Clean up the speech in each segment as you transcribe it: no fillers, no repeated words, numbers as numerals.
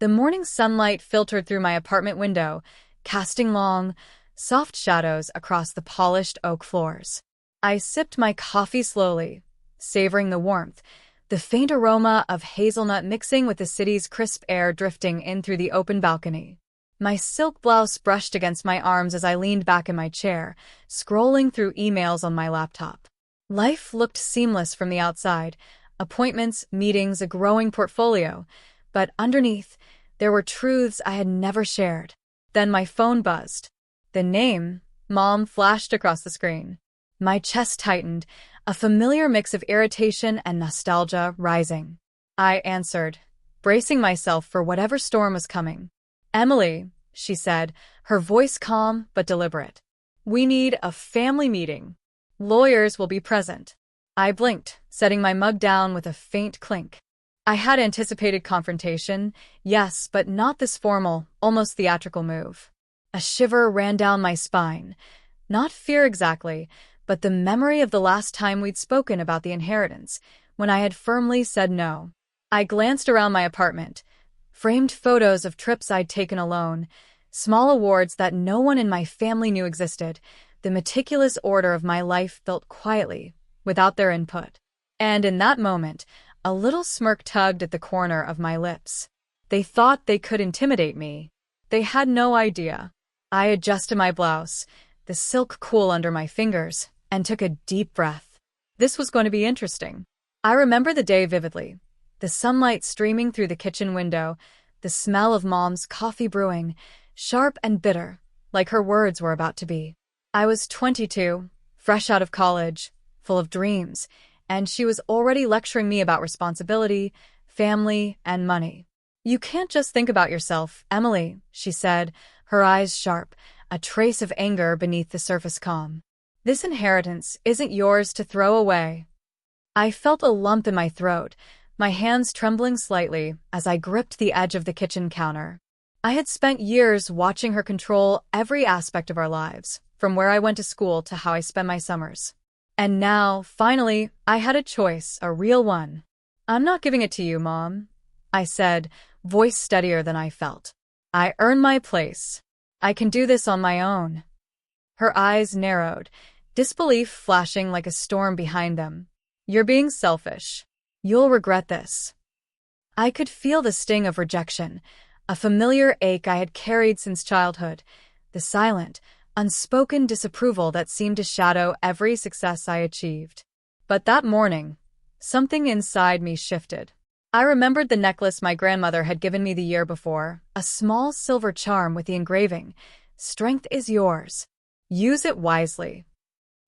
The morning sunlight filtered through my apartment window, casting long, soft shadows across the polished oak floors. I sipped my coffee slowly, savoring the warmth, the faint aroma of hazelnut mixing with the city's crisp air drifting in through the open balcony. My silk blouse brushed against my arms as I leaned back in my chair, scrolling through emails on my laptop. Life looked seamless from the outside, appointments, meetings, a growing portfolio, but underneath, there were truths I had never shared. Then my phone buzzed. The name, Mom, flashed across the screen. My chest tightened, a familiar mix of irritation and nostalgia rising. I answered, bracing myself for whatever storm was coming. "Emily," she said, her voice calm but deliberate. "We need a family meeting. Lawyers will be present." I blinked, setting my mug down with a faint clink. I had anticipated confrontation, yes, but not this formal, almost theatrical move. A shiver ran down my spine. Not fear exactly, but the memory of the last time we'd spoken about the inheritance, when I had firmly said no. I glanced around my apartment. Framed photos of trips I'd taken alone, small awards that no one in my family knew existed, the meticulous order of my life built quietly, without their input. And in that moment, a little smirk tugged at the corner of my lips. They thought they could intimidate me. They had no idea. I adjusted my blouse, the silk cool under my fingers, and took a deep breath. This was going to be interesting. I remember the day vividly. The sunlight streaming through the kitchen window, the smell of Mom's coffee brewing, sharp and bitter, like her words were about to be. I was 22, fresh out of college, full of dreams, and she was already lecturing me about responsibility, family, and money. "You can't just think about yourself, Emily," she said, her eyes sharp, a trace of anger beneath the surface calm. "This inheritance isn't yours to throw away." I felt a lump in my throat, my hands trembling slightly as I gripped the edge of the kitchen counter. I had spent years watching her control every aspect of our lives, from where I went to school to how I spent my summers. And now, finally, I had a choice, a real one. "I'm not giving it to you, Mom," I said, voice steadier than I felt. "I earned my place. I can do this on my own." Her eyes narrowed, disbelief flashing like a storm behind them. "You're being selfish. You'll regret this." I could feel the sting of rejection, a familiar ache I had carried since childhood, the silent, unspoken disapproval that seemed to shadow every success I achieved. But that morning, something inside me shifted. I remembered the necklace my grandmother had given me the year before, a small silver charm with the engraving, "Strength is yours. Use it wisely."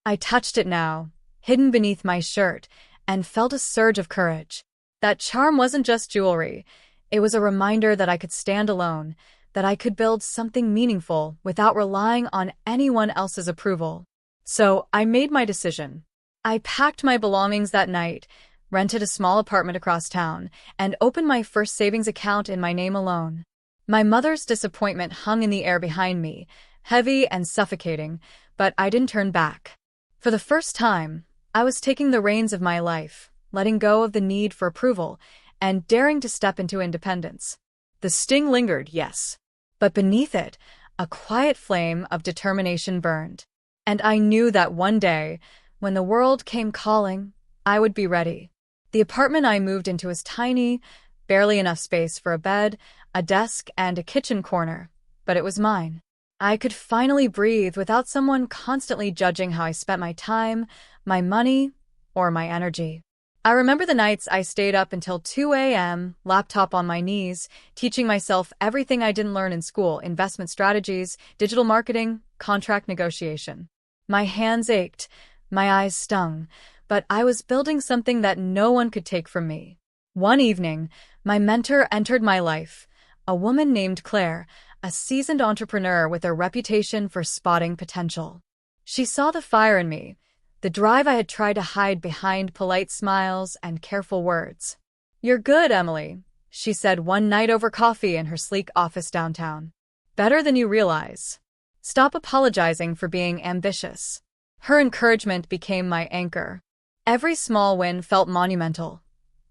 I touched it now, hidden beneath my shirt, and felt a surge of courage. That charm wasn't just jewelry. It was a reminder that I could stand alone, that I could build something meaningful without relying on anyone else's approval. So I made my decision. I packed my belongings that night, rented a small apartment across town, and opened my first savings account in my name alone. My mother's disappointment hung in the air behind me, heavy and suffocating, but I didn't turn back. For the first time, I was taking the reins of my life, letting go of the need for approval, and daring to step into independence. The sting lingered, yes, but beneath it, a quiet flame of determination burned. And I knew that one day, when the world came calling, I would be ready. The apartment I moved into was tiny, barely enough space for a bed, a desk, and a kitchen corner, but it was mine. I could finally breathe without someone constantly judging how I spent my time, my money, or my energy. I remember the nights I stayed up until 2 a.m., laptop on my knees, teaching myself everything I didn't learn in school: investment strategies, digital marketing, contract negotiation. My hands ached, my eyes stung, but I was building something that no one could take from me. One evening, my mentor entered my life, a woman named Claire, a seasoned entrepreneur with a reputation for spotting potential. She saw the fire in me, the drive I had tried to hide behind polite smiles and careful words. "You're good, Emily," she said one night over coffee in her sleek office downtown. "Better than you realize. Stop apologizing for being ambitious." Her encouragement became my anchor. Every small win felt monumental.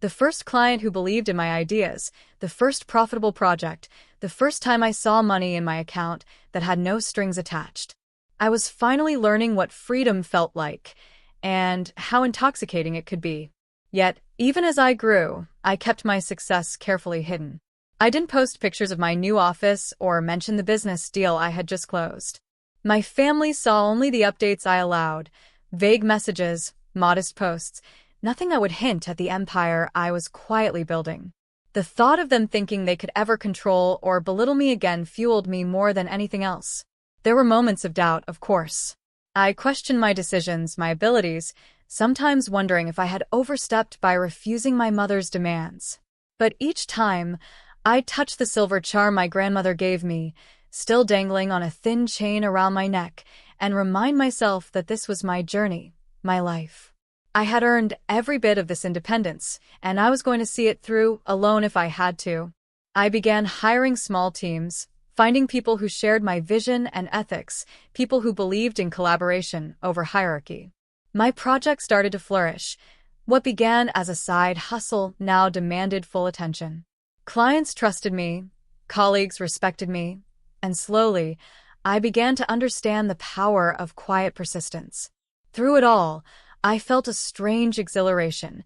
The first client who believed in my ideas, the first profitable project, the first time I saw money in my account that had no strings attached. I was finally learning what freedom felt like and how intoxicating it could be. Yet, even as I grew, I kept my success carefully hidden. I didn't post pictures of my new office or mention the business deal I had just closed. My family saw only the updates I allowed, vague messages, modest posts, nothing that would hint at the empire I was quietly building. The thought of them thinking they could ever control or belittle me again fueled me more than anything else. There were moments of doubt, of course. I questioned my decisions, my abilities, sometimes wondering if I had overstepped by refusing my mother's demands. But each time, I'd touch the silver charm my grandmother gave me, still dangling on a thin chain around my neck, and remind myself that this was my journey, my life. I had earned every bit of this independence, and I was going to see it through, alone if I had to. I began hiring small teams, finding people who shared my vision and ethics, people who believed in collaboration over hierarchy. My project started to flourish. What began as a side hustle now demanded full attention. Clients trusted me, colleagues respected me, and slowly, I began to understand the power of quiet persistence. Through it all, I felt a strange exhilaration.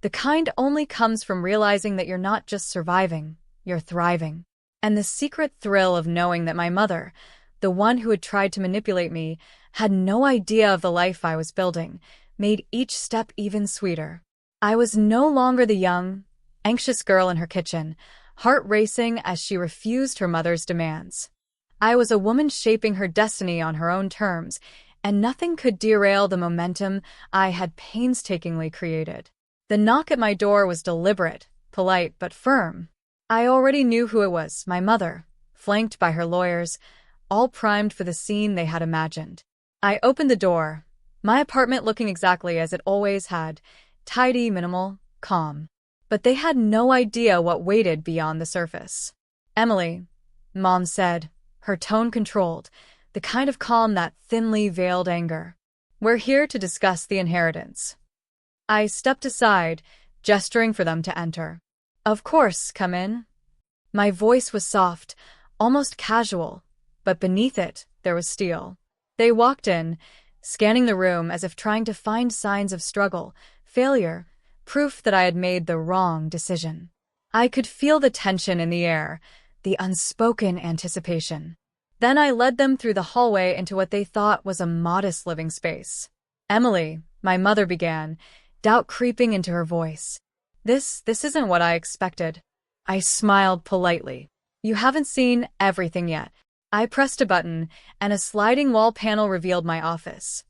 The kind only comes from realizing that you're not just surviving, you're thriving. And the secret thrill of knowing that my mother, the one who had tried to manipulate me, had no idea of the life I was building, made each step even sweeter. I was no longer the young, anxious girl in her kitchen, heart racing as she refused her mother's demands. I was a woman shaping her destiny on her own terms, and nothing could derail the momentum I had painstakingly created. The knock at my door was deliberate, polite, but firm. I already knew who it was, my mother, flanked by her lawyers, all primed for the scene they had imagined. I opened the door, my apartment looking exactly as it always had, tidy, minimal, calm. But they had no idea what waited beyond the surface. "Emily," Mom said, her tone controlled, the kind of calm that thinly veiled anger. "We're here to discuss the inheritance." I stepped aside, gesturing for them to enter. "Of course, come in." My voice was soft, almost casual, but beneath it, there was steel. They walked in, scanning the room as if trying to find signs of struggle, failure, proof that I had made the wrong decision. I could feel the tension in the air, the unspoken anticipation. Then I led them through the hallway into what they thought was a modest living space. "Emily," my mother began, doubt creeping into her voice. This isn't what I expected." I smiled politely. "You haven't seen everything yet." I pressed a button, and a sliding wall panel revealed my office.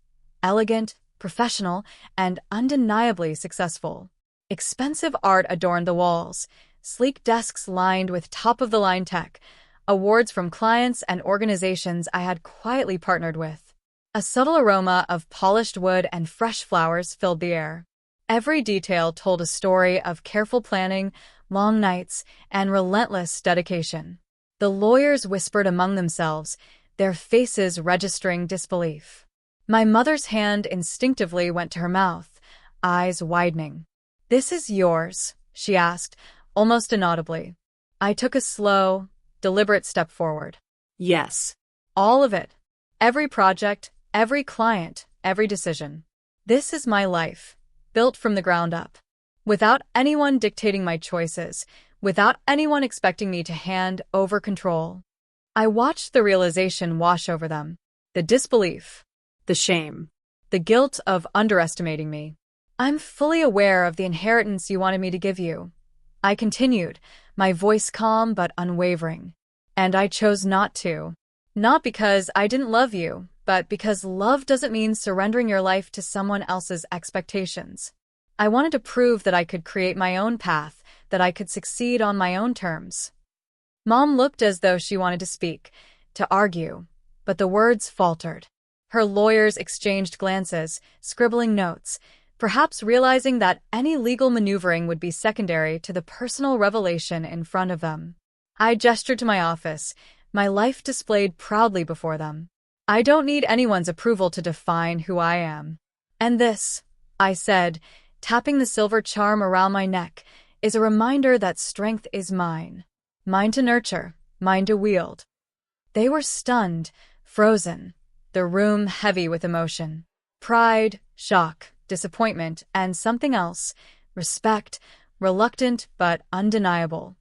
Elegant, professional, and undeniably successful. Expensive art adorned the walls, sleek desks lined with top-of-the-line tech, awards from clients and organizations I had quietly partnered with. A subtle aroma of polished wood and fresh flowers filled the air. Every detail told a story of careful planning, long nights, and relentless dedication. The lawyers whispered among themselves, their faces registering disbelief. My mother's hand instinctively went to her mouth, eyes widening. "This is yours?" she asked, almost inaudibly. I took a slow, deliberate step forward. "Yes." "All of it. Every project, every client, every decision. This is my life, built from the ground up. Without anyone dictating my choices, without anyone expecting me to hand over control." I watched the realization wash over them. The disbelief, the shame, the guilt of underestimating me. "I'm fully aware of the inheritance you wanted me to give you," I continued, my voice calm but unwavering. "And I chose not to. Not because I didn't love you, but because love doesn't mean surrendering your life to someone else's expectations. I wanted to prove that I could create my own path, that I could succeed on my own terms." Mom looked as though she wanted to speak, to argue, but the words faltered. Her lawyers exchanged glances, scribbling notes, perhaps realizing that any legal maneuvering would be secondary to the personal revelation in front of them. I gestured to my office, my life displayed proudly before them. "I don't need anyone's approval to define who I am." "And this," I said, tapping the silver charm around my neck, is a reminder that strength is mine. Mine to nurture, mine to wield. They were stunned, frozen, the room heavy with emotion. Pride, shock, disappointment, and something else, respect, reluctant but undeniable.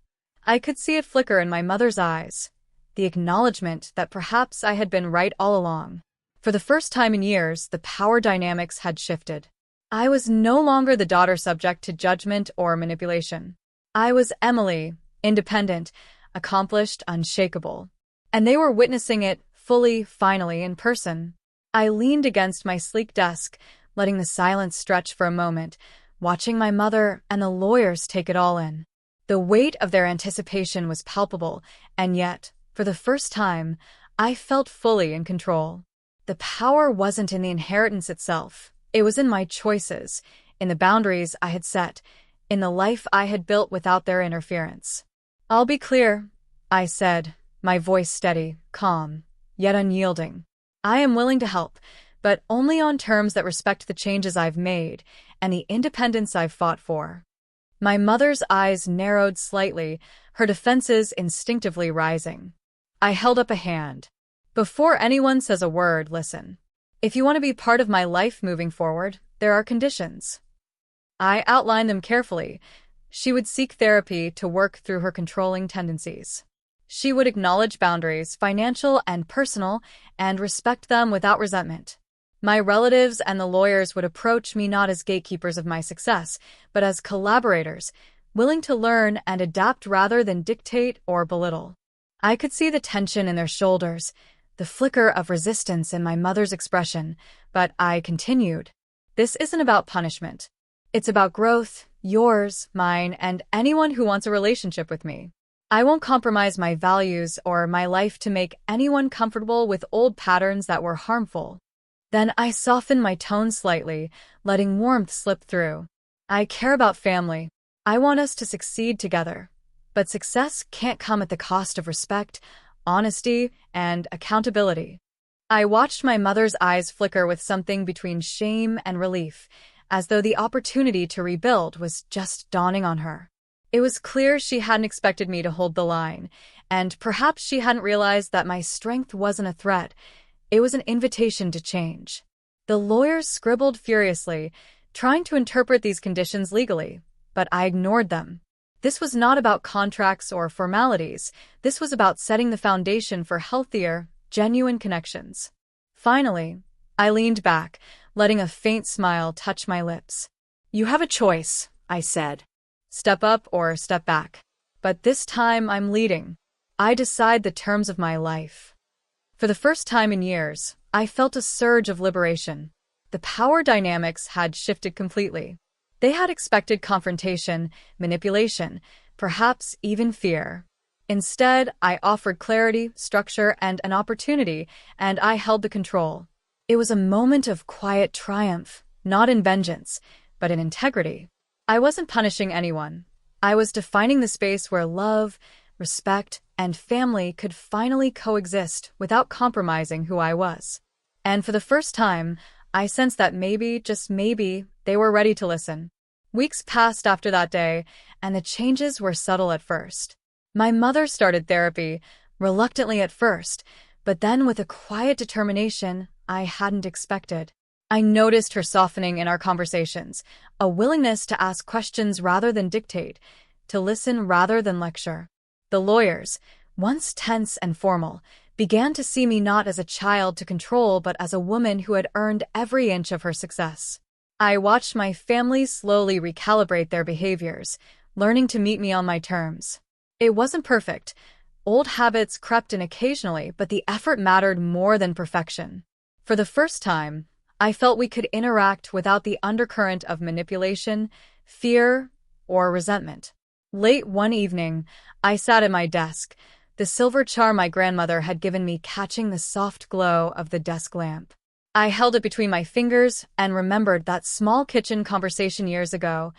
I could see it flicker in my mother's eyes, the acknowledgement that perhaps I had been right all along. For the first time in years, the power dynamics had shifted. I was no longer the daughter subject to judgment or manipulation. I was Emily, independent, accomplished, unshakable. And they were witnessing it fully, finally, in person. I leaned against my sleek desk, letting the silence stretch for a moment, watching my mother and the lawyers take it all in. The weight of their anticipation was palpable, and yet, for the first time, I felt fully in control. The power wasn't in the inheritance itself. It was in my choices, in the boundaries I had set, in the life I had built without their interference. "I'll be clear," I said, my voice steady, calm, yet unyielding. "I am willing to help, but only on terms that respect the changes I've made and the independence I've fought for." My mother's eyes narrowed slightly, her defenses instinctively rising. I held up a hand. "Before anyone says a word, listen. If you want to be part of my life moving forward, there are conditions." I outlined them carefully. She would seek therapy to work through her controlling tendencies. She would acknowledge boundaries, financial and personal, and respect them without resentment. My relatives and the lawyers would approach me not as gatekeepers of my success, but as collaborators, willing to learn and adapt rather than dictate or belittle. I could see the tension in their shoulders, the flicker of resistance in my mother's expression, but I continued. "This isn't about punishment. It's about growth, yours, mine, and anyone who wants a relationship with me. I won't compromise my values or my life to make anyone comfortable with old patterns that were harmful." Then I softened my tone slightly, letting warmth slip through. "I care about family. I want us to succeed together. But success can't come at the cost of respect, honesty, and accountability." I watched my mother's eyes flicker with something between shame and relief, as though the opportunity to rebuild was just dawning on her. It was clear she hadn't expected me to hold the line, and perhaps she hadn't realized that my strength wasn't a threat. It was an invitation to change. The lawyers scribbled furiously, trying to interpret these conditions legally, but I ignored them. This was not about contracts or formalities. This was about setting the foundation for healthier, genuine connections. Finally, I leaned back, letting a faint smile touch my lips. "You have a choice," I said. "Step up or step back. But this time I'm leading. I decide the terms of my life." For the first time in years, I felt a surge of liberation. The power dynamics had shifted completely. They had expected confrontation, manipulation, perhaps even fear. Instead, I offered clarity, structure, and an opportunity, and I held the control. It was a moment of quiet triumph, not in vengeance, but in integrity. I wasn't punishing anyone. I was defining the space where love, respect, and family could finally coexist without compromising who I was. And for the first time, I sensed that maybe, just maybe, they were ready to listen. Weeks passed after that day, and the changes were subtle at first. My mother started therapy, reluctantly at first, but then with a quiet determination I hadn't expected. I noticed her softening in our conversations, a willingness to ask questions rather than dictate, to listen rather than lecture. The lawyers, once tense and formal, began to see me not as a child to control but as a woman who had earned every inch of her success. I watched my family slowly recalibrate their behaviors, learning to meet me on my terms. It wasn't perfect. Old habits crept in occasionally, but the effort mattered more than perfection. For the first time, I felt we could interact without the undercurrent of manipulation, fear, or resentment. Late one evening, I sat at my desk, the silver charm my grandmother had given me catching the soft glow of the desk lamp. I held it between my fingers and remembered that small kitchen conversation years ago,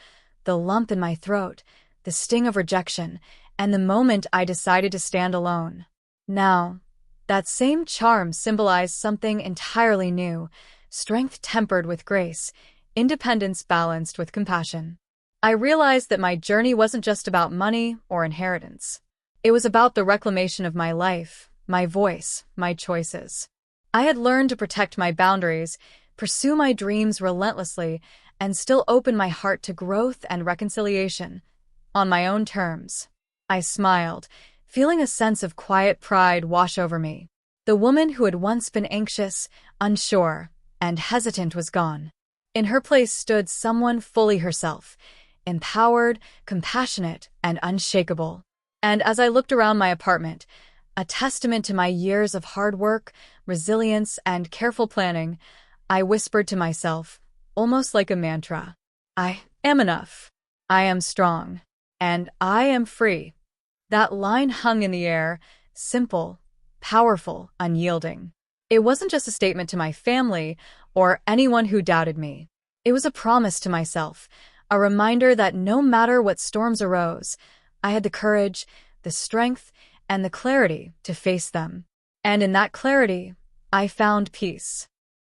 the lump in my throat, the sting of rejection, and the moment I decided to stand alone. Now, that same charm symbolized something entirely new, strength tempered with grace, independence balanced with compassion. I realized that my journey wasn't just about money or inheritance. It was about the reclamation of my life, my voice, my choices. I had learned to protect my boundaries, pursue my dreams relentlessly, and still open my heart to growth and reconciliation on my own terms. I smiled, feeling a sense of quiet pride wash over me. The woman who had once been anxious, unsure, and hesitant was gone. In her place stood someone fully herself, empowered, compassionate, and unshakable. And as I looked around my apartment, a testament to my years of hard work, resilience, and careful planning, I whispered to myself, almost like a mantra, I am enough. I am strong. And I am free. That line hung in the air, simple, powerful, unyielding. It wasn't just a statement to my family or anyone who doubted me. It was a promise to myself, a reminder that no matter what storms arose, I had the courage, the strength, and the clarity to face them. And in that clarity, I found peace.